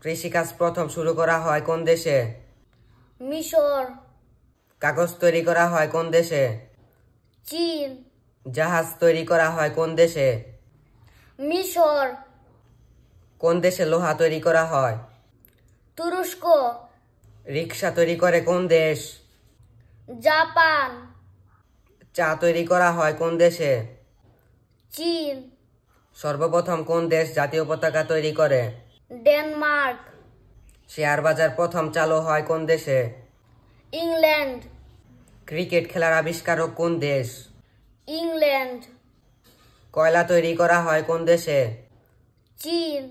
কৃষিকাজ প্রথম শুরু করা হয় কোন দেশে? মিশর। কাগজ তৈরি করা হয় কোন দেশে? চীন। জাহাজ তৈরি করা হয় কোন দেশে? মিশর। কোন দেশে লোহা তৈরি করা হয়? তুরস্ক। রিক্সা তৈরি করে কোন দেশ? জাপান। চা তৈরি করা হয় কোন দেশে? চীন। সর্বপ্রথম কোন দেশ জাতীয় পতাকা তৈরি করে? ডেনমার্ক। শেয়ার বাজার প্রথম চালু হয় কোন দেশে? ইংল্যান্ড। ক্রিকেট খেলার আবিষ্কারক কোন দেশ? ইংল্যান্ড। কয়লা তৈরি করা হয় কোন দেশে? চীন।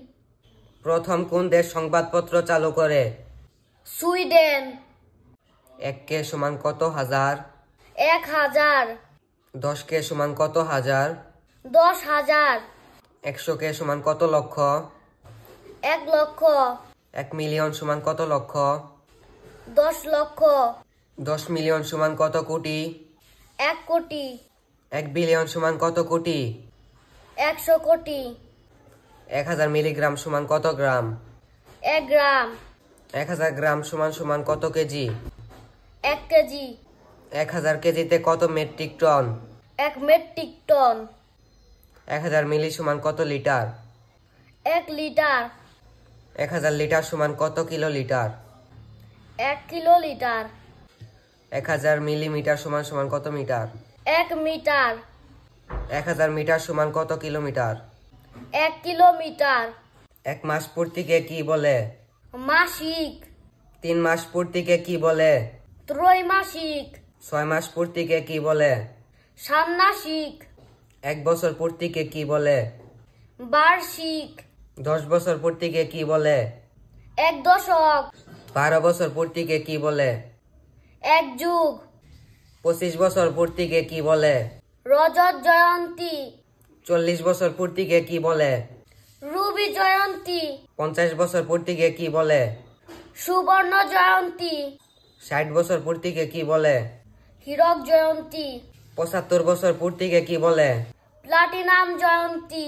প্রথম কোন দেশ সংবাদপত্র চালু করে? সুইডেন। 1 সমান কত হাজার? 1000। 10 সমান কত হাজার? 10,000। 100 সমান কত লক্ষ? 1 লক্ষ। 1 মিলিয়ন সমান কত লক্ষ? 10 লক্ষ। 10 মিলিয়ন সমান কত কোটি? 1 কোটি। 1 বিলিয়ন সমান কত কোটি? 100 কোটি। 1000 মিলিগ্রাম সমান কত গ্রাম? 1 গ্রাম। 1000 গ্রাম সমান সমান কত কেজি? 1 কেজি। 1000 কেজিতে কত metric ton? 1 metric ton. 1000 milli সমান কত লিটার? 1 লিটার। 1000 লিটার সমান কত কিলোলিটার? 1 কিলোলিটার। 1000 মিলিমিটার সমান সমান কত মিটার? 1 মিটার। 1000 মিটার সমান কত কিলোমিটার? 1 কিলোমিটার। 1 মাস পূর্তিকে কি বলে? মাসিক। 3 মাস পূর্তিকে কি বলে? ত্রৈমাসিক। 6 মাস পূর্তিকে কি বলে? ষান্মাসিক। 1 বছর পূর্তিকে কি বলে? বার্ষিক। 10 বছর পূর্তিকে কি বলে? 1 দশক। 12 বছর পূর্তিকে কি বলে? 1 যুগ। 25 বছর পূর্তিকে কি বলে? রজত জয়ন্তী। 40 বছর পূর্তিকে কি বলে? রবি জয়ন্তী। 50 বছর পূর্তিকে কি বলে? সুবর্ণ জয়ন্তী। 60 বছর পূর্তিকে কি বলে? হীরক জয়ন্তী। 75 বছর পূর্তিকে কি বলে? প্লাটিনাম জয়ন্তী।